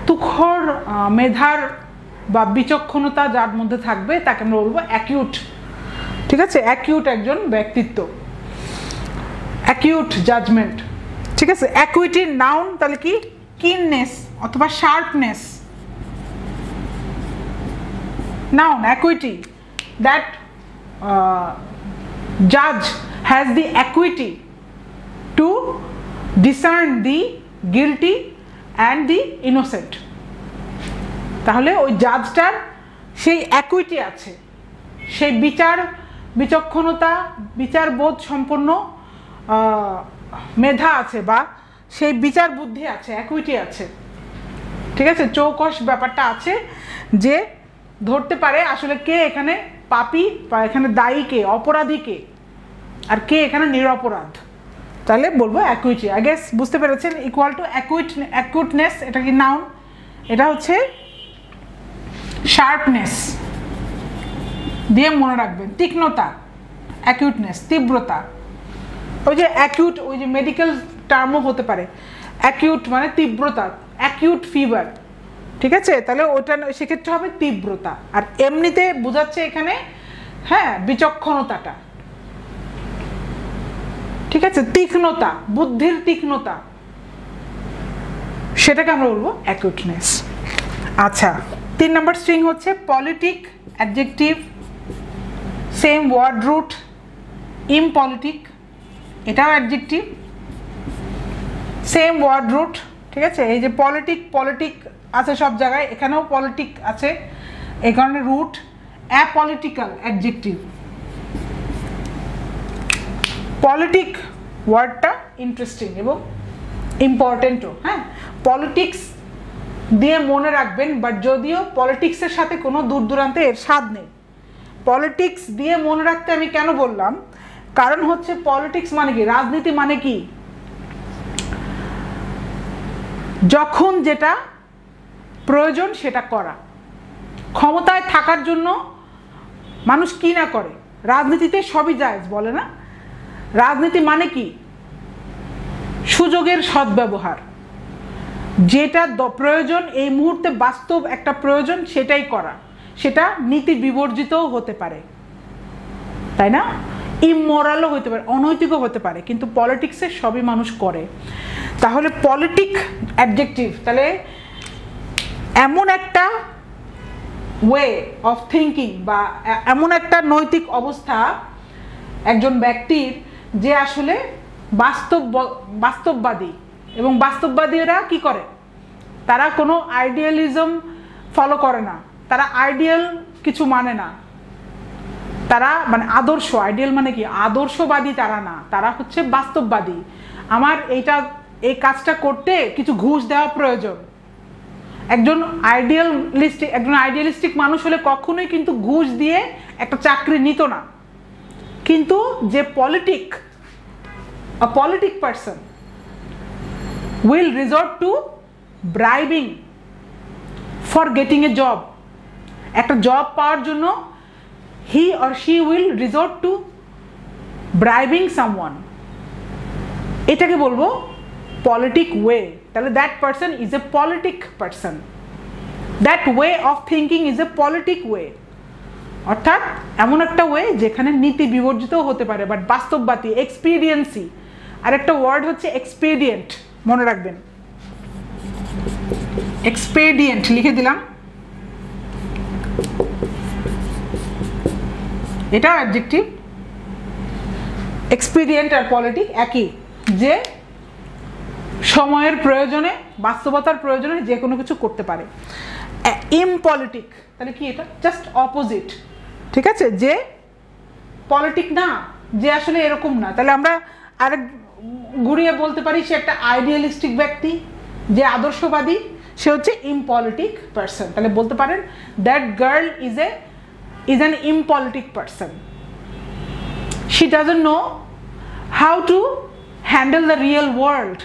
তুখোড় মেধার বা বিচক্ষণতা যার মধ্যে থাকবে তাকে আমরা বলবো অ্যাকিউট, ঠিক আছে। অ্যাকিউট একজন ব্যক্তিত্ব, অ্যাকিউট জাজমেন্ট, ঠিক আছে। অ্যাকুইটির নাউন তাহলে কি, কিননেস অথবা sharpness. Noun acuity, that judge has the acuity to discern the guilty and the innocent. তাহলে ওই জাজটার সেই অ্যাকুইটি আছে, সেই বিচক্ষণতা, বিচারবোধ সম্পন্ন মেধা আছে, বা সেই বিচার বুদ্ধি আছে, অ্যাকুইটি আছে, ঠিক আছে, চৌকস ব্যাপারটা আছে, যে ধরতে পারে আসলে কে এখানে পাপী বা এখানে দায়ী কে, অপরাধী কে, আর কে এখানে নিরপরাধ। তাহলে বলবো অ্যাকুইটি। আই গেস বুঝতে পেরেছেন। ইকুয়াল টু অ্যাকুইটনেস, এটা কি নাউন, এটা হচ্ছে শার্পনেস দিয়ে মনে রাখবেন, তীক্ষ্ণতা, অ্যাকিউটনেস, তীব্রতা। ওই যে অ্যাকিউট, ওই যে মেডিকেল টার্মও হতে পারে, অ্যাকিউট মানে তীব্রতা, অ্যাকিউট ফিভার, ঠিক আছে, তাহলে ওটা সেক্ষেত্রে হবে তীব্রতা। আর এমনিতে বোঝাচ্ছে এখানে হ্যাঁ বিচক্ষণতাটা, ঠিক আছে, তীক্ষ্ণতা, বুদ্ধির তীক্ষ্ণতা, সেটাকে আমরা বলবো অ্যাকিউটনেস। আচ্ছা, 3 নম্বর স্ট্রিং হচ্ছে politic adjective, same word root, impolitic, এটাও অ্যাডজেক্টিভ, সেম ওয়ার্ড রুট, ঠিক আছে, এই যে পলিটিক আছে সব জায়গায়, এখানেও পলিটিক আছে, এই কারণে রুট অ্যাপলিটিক্যাল অ্যাডজেক্টিভ। পলিটিক ওয়ার্ডটা ইন্টারেস্টিং এবং ইম্পর্টেন্টও। হ্যাঁ, পলিটিক্স দিয়ে মনে রাখবেন, বাট যদিও পলিটিক্সের সাথে কোনো দূর দূরান্তে এর স্বাদ নেই। পলিটিক্স দিয়ে মনে রাখতে আমি কেন বললাম, কারণ হচ্ছে পলিটিক্স মানে কি, রাজনীতি মানে কি, যখন যেটা প্রয়োজন সেটা করা। ক্ষমতায় থাকার জন্য মানুষ কি না করে, রাজনীতিতে সবই জায়েজ বলে না। রাজনীতি মানে কি, সুযোগের সদ্ব্যবহার, যেটা প্রয়োজন এই মুহূর্তে বাস্তব একটা প্রয়োজন সেটাই করা, সেটা নীতি বিবর্জিতও হতে পারে, তাই না, ইমোরালও হতে পারে, অনৈতিকও হতে পারে, কিন্তু পলিটিক্সে সবই মানুষ করে। তাহলে পলিটিক অ্যাডজেক্টিভ, তাহলে এমন একটা ওয়ে অফ থিঙ্কিং বা এমন একটা নৈতিক অবস্থা একজন ব্যক্তির যে আসলে বাস্তববাদী, এবং বাস্তববাদীরা কি করে, তারা কোনো আইডিয়ালিজম ফলো করে না, তারা আইডিয়াল কিছু মানে না, তারা মানে আদর্শ, আইডিয়াল মানে কি, আদর্শবাদী তারা না, তারা হচ্ছে বাস্তববাদী। আমার এই কাজটা করতে কিছু ঘুষ দেওয়া প্রয়োজন। একজন আইডিয়ালিস্টিক মানুষ হলে কখনোই কিন্তু ঘুষ দিয়ে একটা চাকরি নিত না। কিন্তু যে a politic person will resort to bribing for getting a job. একটা জব পাওয়ার জন্য he or she will resort to bribing someone. এটাকে বলবো politic way। তাহলে that person is a politic person, that way of thinking is a politic way। অর্থাৎ এমন একটা ওয়ে যেখানে নীতি বিবর্জিত হতে পারে, বাট বাস্তববাদী, এক্সপিরিয়েন্সি। আর একটা ওয়ার্ড হচ্ছে এক্সপেডিয়েন্ট, মনে রাখবেন, এক্সপেডিয়েন্ট লিখে দিলাম, এটাও অ্যাডজেক্টিভ। এক্সপেডিয়েন্ট আর পলিটিক একই, যে সময়ের প্রয়োজনে, বাস্তবতার প্রয়োজনে যে কোনো কিছু করতে পারে। ইমপলিটিক তাহলে কি, এটা জাস্ট অপোজিট, ঠিক আছে, যে পলিটিক না, যে আসলে এরকম না। তাহলে আমরা আরেক ঘুরিয়ে বলতে পারি সে একটা আইডিয়ালিস্টিক ব্যক্তি, যে আদর্শবাদী, সে হচ্ছে ইমপলিটিক পারসন। তাহলে বলতে পারেন that girl is an impolitic person. She doesn't know how to handle the real world.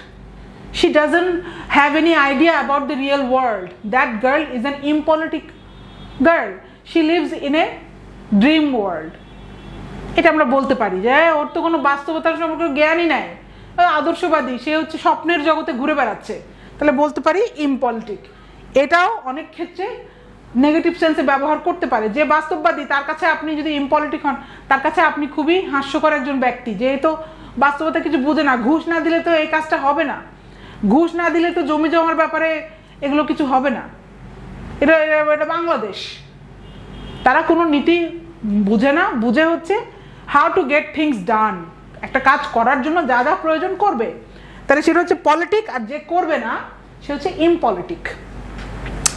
She doesn't have any idea about the real world. That girl is an impolitic girl. She lives in a dream world. এটা আমরা বলতে পারি যে ওর তো কোনো বাস্তবতার সম্পর্কে জ্ঞানই নাই, আদর্শবাদী, সে হচ্ছে স্বপ্নের জগতে ঘুরে বেড়াচ্ছে। তাহলে বলতে পারি ইমপলিটিক। এটাও অনেক ক্ষেত্রে নেগেটিভ সেন্সে ব্যবহার করতে পারে, যে বাস্তববাদী তার কাছে আপনি যদি ইমপলিটিক হন, তার কাছে আপনি খুবই হাস্যকর একজন ব্যক্তি, যে তো বাস্তবতা কিছু বুঝে না, ঘুষ না দিলে তো এই কাজটা হবে না, ঘুষ না দিলে তো জমি জমার ব্যাপারে এগুলো কিছু হবে না। এটা বাংলাদেশ, তারা কোনো নীতি বুঝে না, বুঝে হচ্ছে হাউ টু গেট থিংস ডান, একটা কাজ করার জন্য যা যা প্রয়োজন করবে, তাহলে সেটা হচ্ছে পলিটিক। আর যে করবে না সে হচ্ছে ইমপলিটিক।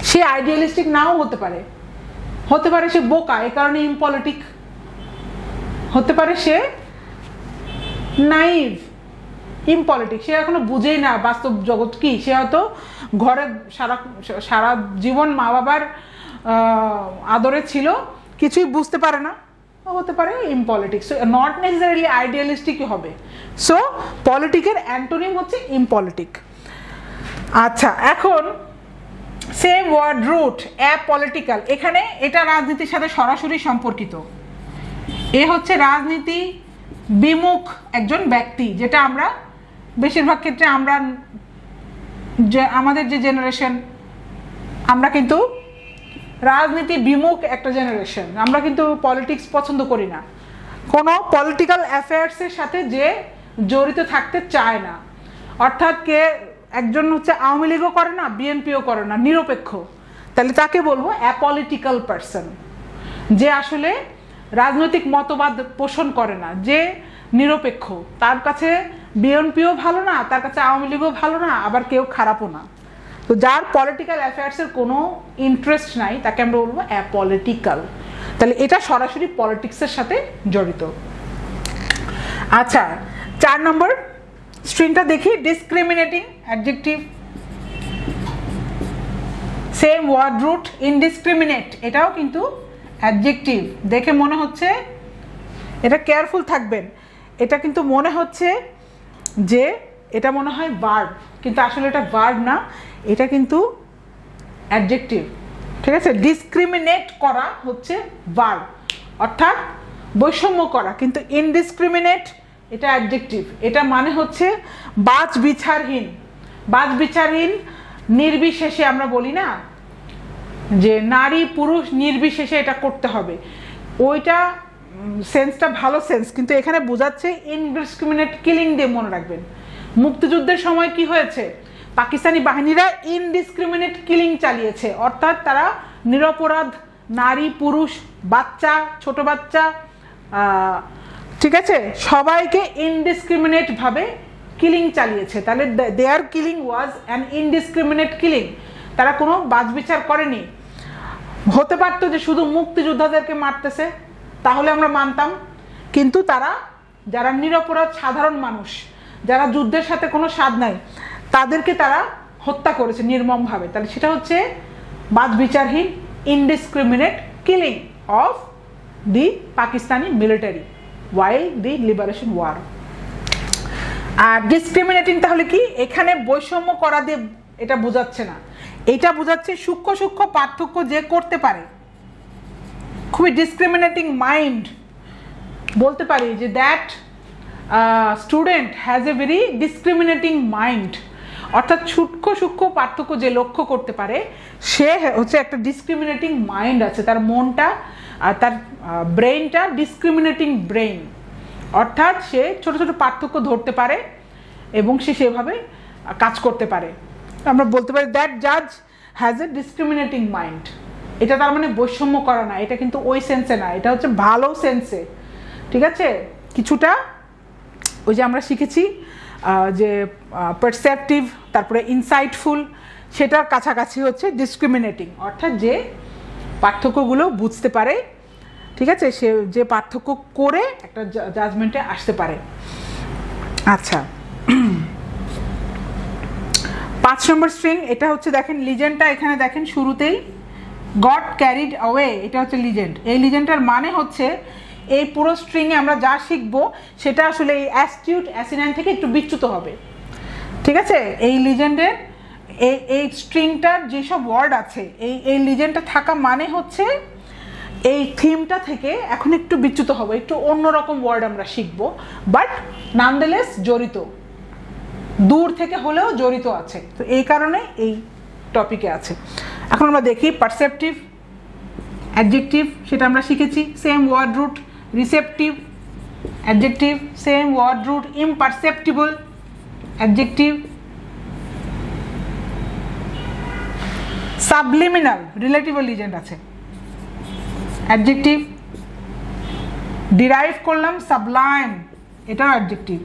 সে আইডিয়ালিস্টিক নাও হতে পারে সে বোকা, এই কারণে ইমপলিটিক হতে পারে, সে নাইভ, ইমপলিটিক, সে এখনো বুঝেই না বাস্তব জগৎ কি, সে হয়তো ঘরে সারা জীবন মা বাবার আদরে ছিল, কিছুই বুঝতে পারে না, হতে পারে ইমপলিটিক। সো নট নেসেসারিলি আইডিয়ালিস্টিকই হবে। সো পলিটিকের অ্যান্টোনিম হচ্ছে ইমপলিটিক। আচ্ছা, এখন সেম ওয়ার্ড রুট অ্যাপলিটিক্যাল, এখানে এটা রাজনীতির সাথে সরাসরি সম্পর্কিত। এ হচ্ছে রাজনীতি বিমুখ একজন ব্যক্তি, যেটা আমরা বেশিরভাগ ক্ষেত্রে আমরা আমাদের যে জেনারেশন, আমরা কিন্তু রাজনীতি বিমুখ একটা জেনারেশন, আমরা কিন্তু পলিটিক্স পছন্দ করি না, কোনো পলিটিক্যাল অ্যাফেয়ার্সের সাথে যে জড়িত থাকতে চায় না। অর্থাৎ একজন হচ্ছে আওয়ামী লীগও করে না, বিএনপিও করে না, নিরপেক্ষ, তাহলে তাকে বলবো অ্যাপলিটিক্যাল পারসন, যে আসলে রাজনৈতিক মতবাদ পোষণ করে না, যে নিরপেক্ষ, তার কাছে বিএনপিও ভালো না, তার কাছে আওয়ামী লীগও ভালো না, আবার কেউ খারাপও না। তো যার পলিটিক্যাল অ্যাফেয়ার্সের কোনো ইন্টারেস্ট নাই তাকে আমরা বলবো অ্যাপলিটিক্যাল। তাহলে এটা সরাসরি পলিটিক্সের সাথে জড়িত। আচ্ছা, 4 নম্বর স্ট্রিংটা দেখি, discriminating adjective, same word root, indiscriminate, এটাও কিন্তু অ্যাডজেক্টিভ। দেখে মনে হচ্ছে, এটা কেয়ারফুল থাকবেন, এটা কিন্তু মনে হচ্ছে যে এটা মনে হয় ভার্ব, কিন্তু আসলে এটা ভার্ব না, এটা কিন্তু অ্যাডজেক্টিভ। ঠিক আছে, ডিসক্রিমিনেট করা হচ্ছে ভার্ব, অর্থাৎ বৈষম্য করা, কিন্তু ইনডিসক্রিমিনেট এটা অ্যাডজেক্টিভ। এটা মানে হচ্ছে বাছ বিচারহীন, বাছ বিচারহীন নির্বিশেষে, আমরা বলি না যে নারী পুরুষ নির্বিশেষে এটা করতে হবে, ওইটা সেন্সটা ভালো সেন্স, কিন্তু এখানে বোঝাচ্ছে ইনডিসক্রিমিনেট কিলিং দিয়ে মনে রাখবেন। মুক্তিযুদ্ধের সময় কি হয়েছে, পাকিস্তানি বাহিনীরা ইনডিসক্রিমিনেট কিলিং চালিয়েছে, অর্থাৎ তারা নিরপরাধ নারী পুরুষ বাচ্চা ছোট বাচ্চা, ঠিক আছে, সবাইকে ইনডিসক্রিমিনেট ভাবে কিলিং চালিয়েছে। তাহলে there killing was an indiscriminate killing, তারা কোনো বাছবিচার করেনি। হতে পারতো যে শুধু মুক্তিযোদ্ধাদেরকে মারতেছে, তাহলে আমরা মানতাম, কিন্তু তারা যারা নিরপরাধ সাধারণ মানুষ, যারা যুদ্ধের সাথে কোনো স্বাদ নাই, তাদেরকে তারা হত্যা করেছে নির্মমভাবে। তাহলে সেটা হচ্ছে বাছবিচারহীন indiscriminate killing of the Pakistani military while the liberation war। আর ডিসক্রিমিনেটিং তাহলে কি, এখানে বৈষম্য করা দিয়ে এটা বোঝাচ্ছে না, এটা বোঝাচ্ছে সূক্ষ্ম সূক্ষ্ম পার্থক্য যে করতে পারে। খুবই ডিসক্রিমিনেটিং মাইন্ড, বলতে পারি যে that student has a very discriminating mind, অর্থাৎ সূক্ষ্ম সূক্ষ্ম পার্থক্য যে লক্ষ্য করতে পারে, সে হচ্ছে একটা ডিসক্রিমিনেটিং মাইন্ড আছে, তার মনটা আর তার ব্রেইনটা ডিসক্রিমিনেটিং ব্রেইন, অর্থাৎ সে ছোট ছোট পার্থক্য ধরতে পারে এবং সে সেভাবে কাজ করতে পারে। আমরা বলতে পারি দ্যাট জাজ হ্যাজ এ ডিসক্রিমিনেটিং মাইন্ড। এটা তার মানে বৈষম্য করা না, এটা কিন্তু ওই সেন্সে না, এটা হচ্ছে ভালো সেন্সে। ঠিক আছে, কিছুটা ওই যে আমরা শিখেছি যে পারসেপটিভ, তারপরে ইনসাইটফুল, সেটার কাছাকাছি হচ্ছে ডিসক্রিমিনেটিং, অর্থাৎ যে পার্থক্যগুলো বুঝতে পারে, ঠিক আছে, সে যে পার্থক্য করে একটা জাজমেন্টে আসতে পারে। আচ্ছা, 5 নম্বর স্ট্রিং, এটা হচ্ছে দেখেন লিজেন্ডটা, এখানে দেখেন শুরুতেই গট ক্যারিড অ্যাওয়ে, এটা হচ্ছে লিজেন্ড। এই লিজেন্ডটার মানে হচ্ছে এই পুরো স্ট্রিংয়ে আমরা যা শিখবো সেটা আসলে এই অ্যাস্টিউট অ্যাসিনাইন থেকে একটু বিচ্যুত হবে। ঠিক আছে, এই লিজেন্ডের এই স্ট্রিংটার যেসব ওয়ার্ড আছে, এই লিজেন্ডটা থাকা মানে হচ্ছে এই থিমটা থেকে এখন একটু বিচ্যুত হবে, একটু অন্যরকম ওয়ার্ড আমরা শিখবো, বাট নানদেলেস জড়িত, দূর থেকে হলেও জড়িত আছে। তো এই কারণে এই টপিকে আছে। এখন আমরা দেখি পারসেপটিভ অ্যাডজেক্টিভ, সেটা আমরা শিখেছি, same word root, receptive adjective, same word root, imperceptible adjective, subliminal relative legend আছে অ্যাডজেক্টিভ, ডিরাইভ করলাম সাবলাইম, এটাও অ্যাডজেক্টিভ।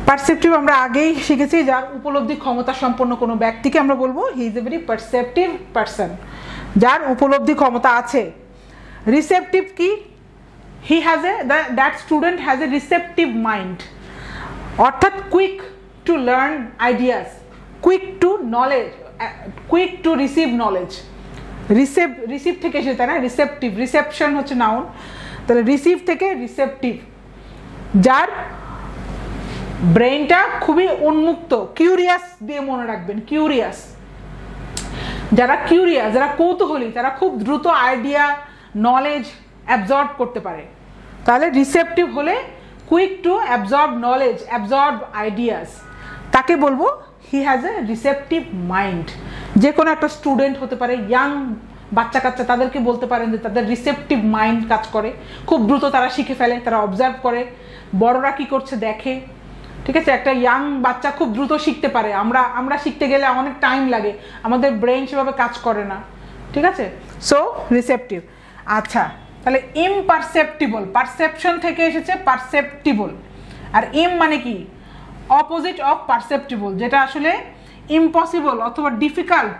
পারসেপটিভ আমরা আগেই শিখেছি, যার উপলব্ধি ক্ষমতা সম্পন্ন কোনো ব্যক্তিকে আমরা বলবো he is a very perceptive person, যার উপলব্ধি ক্ষমতা আছে। রিসেপটিভ কি, he has a that student has a receptive mind, অর্থাৎ quick to learn ideas, quick to knowledge, quick to receive knowledge. Receive থেকে এসেছে না, রিসেপটিভ, রিসেপশন হচ্ছে নাউন, তাহলে রিসিভ থেকে রিসেপটিভ, যার ব্রেইনটা খুবই উন্মুক্ত, কিউরিয়াস দিয়ে মনে রাখবেন, কিউরিয়াস। যারা কিউরিয়াস, যারা কৌতূহলী, তারা খুব দ্রুত আইডিয়া নলেজ অ্যাবজর্ব করতে পারে। তাহলে রিসেপটিভ হলে quick two absorb knowledge, absorb ideas, তাকে বলবো হি হ্যাজ এ রিসেপটিভ মাইন্ড। যে কোনো একটা স্টুডেন্ট হতে পারে, ইয়াং বাচ্চা কাচ্চা, তাদেরকে বলতে পারেন যে তাদের রিসেপটিভ মাইন্ড কাজ করে, খুব দ্রুত তারা শিখে ফেলে, তারা অবজার্ভ করে, বড়রা কি করছে দেখে। ঠিক আছে, একটা ইয়াং বাচ্চা খুব দ্রুত শিখতে পারে, আমরা শিখতে গেলে অনেক টাইম লাগে, আমাদের ব্রেন সেভাবে কাজ করে না। ঠিক আছে, সো রিসেপটিভ। আচ্ছা, তাহলে ইমপারসেপ্টিবল, পারসেপশন থেকে এসেছে পারসেপ্টিবল। আর ইম মানে কি? অপোজিট অফ পারসেপ্টিবল, যেটা আসলে ইম্পসিবল অথবা difficult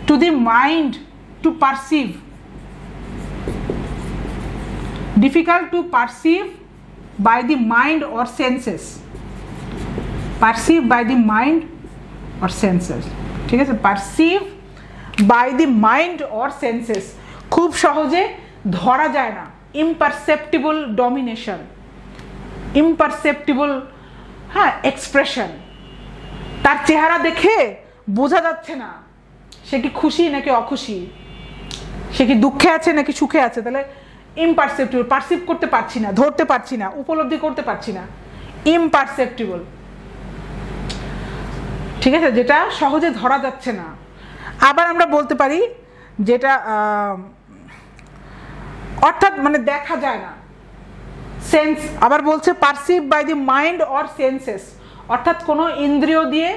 to the mind to perceive, difficult to perceive by the mind or senses, perceive by the mind or senses, ঠিক আছে? perceive by the mind or senses, খুব সহজে ধরা যায় না, imperceptible domination, imperceptible হ্যাঁ এক্সপ্রেশন, তার চেহারা দেখে বোঝা যাচ্ছে না সে কি খুশি নাকি অখুশি, সে কি দুঃখে আছে নাকি সুখে আছে, তাহলে ইমপারসেপ্টিবল, পারসিভ করতে পারছি না, ধরতে পারছি না, উপলব্ধি করতে পারছি না, ইমপারসেপ্টিবল, ঠিক আছে, যেটা সহজে ধরা যাচ্ছে না। আবার আমরা বলতে পারি যেটা অর্থাৎ মানে দেখা যায় না, সেন্স, আবার বলছে perceive by the mind or senses, অর্থাৎ কোনো ইন্দ্রিয় দিয়ে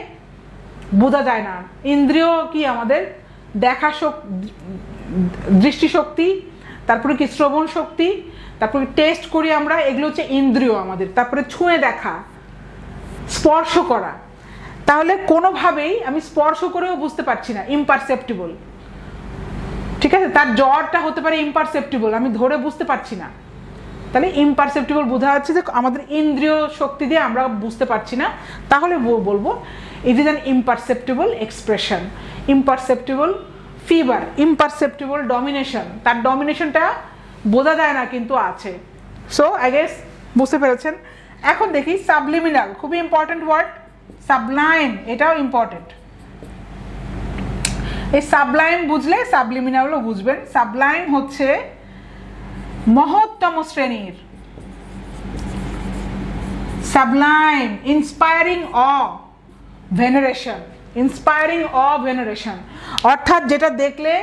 বোঝা যায় না। ইন্দ্রিয় কি? আমাদের দেখা দৃষ্টিশক্তি, তারপরে কি শ্রবণ শক্তি, তারপরে টেস্ট করি আমরা, এগুলো হচ্ছে ইন্দ্রিয় আমাদের, তারপরে ছুঁয়ে দেখা, স্পর্শ করা। তাহলে কোনোভাবেই আমি স্পর্শ করেও বুঝতে পারছি না, ইমপারসেপ্টিবল, ঠিক আছে? তার জ্বরটা হতে পারে ইমপারসেপ্টিবল, আমি ধরে বুঝতে পারছি না, তাহলে ইমপারসেপ্টিবল বোঝা যাচ্ছে যে আমাদের ইন্দ্রিয় শক্তি দিয়ে আমরা বুঝতে পারছি না, তাহলে বলবো it is an imperceptible expression, imperceptible fever, imperceptible domination, তার ডমিনেশনটা বোঝা যায় না কিন্তু আছে। সো আই গেস বুঝতে পেরেছেন। এখন দেখি সাবলিমিনাল, খুবই ইম্পর্টেন্ট ওয়ার্ড, সাবলাইম, এটাও ইম্পর্টেন্ট। এই সাবলাইম বুঝলে সাবলিমিনালও বুঝবেন। সাবলাইম হচ্ছে মহত্তম শ্রেণীর, সাবলাইম, ইন্সপায়ারিং অ, ভেনারেশন, ইন্সপায়ারিং অ ভেনারেশন, অর্থাৎ যেটা দেখলে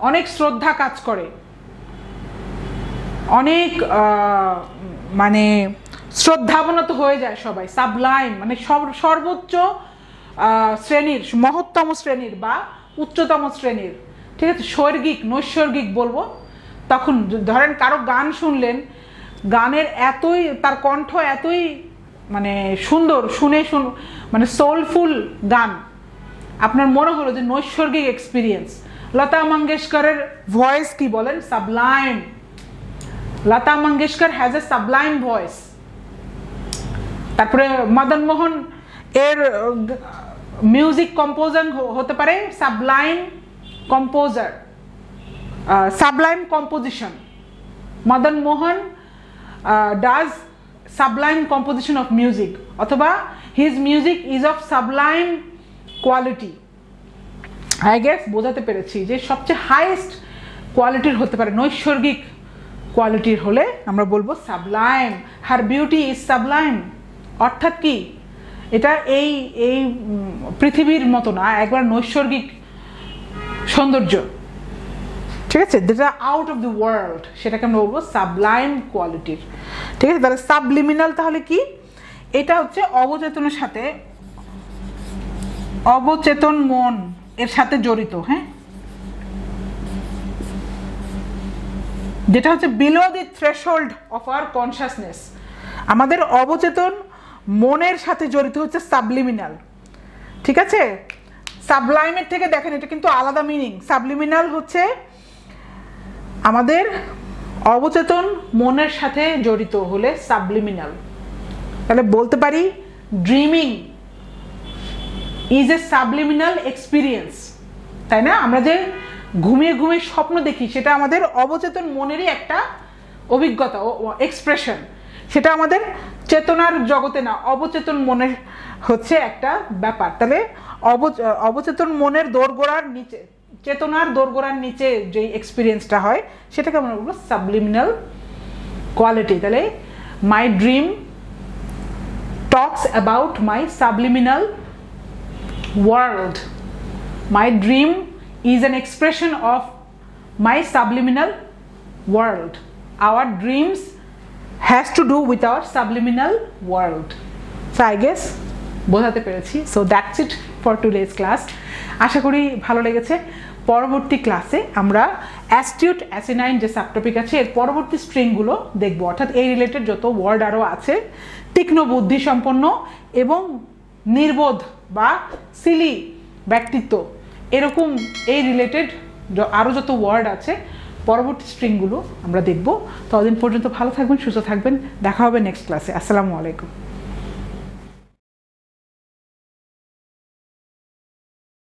অনেক শ্রদ্ধা কাজ করে, অনেক মানে শ্রদ্ধাবনত হয়ে যায় সবাই। সাবলাইম মানে সর্বোচ্চ শ্রেণীর, মহত্তম শ্রেণীর বা উচ্চতম শ্রেণীর, ঠিক আছে? স্বর্গিক, নৈসর্গিক বলবো। তখন ধরেন কারো গান শুনলেন, গানের এতই, তার কণ্ঠ এতই মানে সুন্দর, শুনে মানে সোলফুল গান, আপনার মনে হলো যে নৈসর্গিক এক্সপিরিয়েন্স। লতা মঙ্গেশকরের ভয়েস কি বলেন? Sublime. Lata Mangeshkar has a Sublime voice. তারপরে মদন মোহন এর মিউজিক কম্পোজার হতে পারে Sublime composer, Sublime composition. Madan Mohan does sublime composition of music, অথবা his music is of sublime quality. I guess বোঝাতে পেরেছি যে সবচেয়ে হাইয়েস্ট কোয়ালিটির হতে পারে, নৈসর্গিক কোয়ালিটির হলে আমরা বলবো sublime, her beauty is sublime। অর্থাৎ কি? এটা এই পৃথিবীর মতো না, একবার নৈসর্গিক সৌন্দর্য, ঠিক আছে, যেটা আউট অফ দ্য ওয়ার্ল্ড, সেটাকে আমরা বলবো সাবলাইম কোয়ালিটির, ঠিক আছে? তাহলে সাবলিমিনাল তাহলে কি? এটা হচ্ছে অবচেতনের সাথে, অবচেতন মন এর সাথে জড়িত, হ্যাঁ, যেটা হচ্ছে below the threshold of our consciousness, আমাদের অবচেতন মনের সাথে জড়িত হচ্ছে সাবলিমিনাল, ঠিক আছে? সাবলাইমের থেকে দেখেন এটা কিন্তু আলাদা মিনিং। সাবলিমিনাল হচ্ছে আমাদের অবচেতন মনের সাথে জড়িত হলে সাবলিমিনাল। তাহলে বলতে পারি dreaming is a subliminal experience, তাই না? আমরা যে ঘুমিয়ে ঘুমিয়ে স্বপ্ন দেখি, সেটা আমাদের অবচেতন মনেরই একটা অভিজ্ঞতা, এক্সপ্রেশন, সেটা আমাদের চেতনার জগতে না, অবচেতন মনের হচ্ছে একটা ব্যাপার। তাহলে অবচেতন মনের দোরগোড়ার নিচে, চেতনার দোরগোড়ার নিচে যে এক্সপিরিয়েন্সটা হয়, সেটাকে আমরা বলবো সাবলিমিনাল কোয়ালিটি। তাহলে my dream talks about my subliminal world, my dream is an expression of my subliminal world, our dreams has to do with our subliminal world. So I guess বোঝাতে পেরেছি। So that's it for today's class. আশা করি ভালো লেগেছে। পরবর্তী ক্লাসে আমরা অ্যাস্টিউট অ্যাসিনাইন যে সাবটপিক আছে এর পরবর্তী স্ট্রিংগুলো দেখব, অর্থাৎ এই রিলেটেড যত ওয়ার্ড আরও আছে, তীক্ষ্ণ বুদ্ধিসম্পন্ন এবং নির্বোধ বা সিলি ব্যক্তিত্ব, এরকম এই রিলেটেড আরও যত ওয়ার্ড আছে পরবর্তী স্ট্রিংগুলো আমরা দেখব। ততদিন পর্যন্ত ভালো থাকবেন, সুস্থ থাকবেন, দেখা হবে নেক্সট ক্লাসে। আসসালামু আলাইকুম।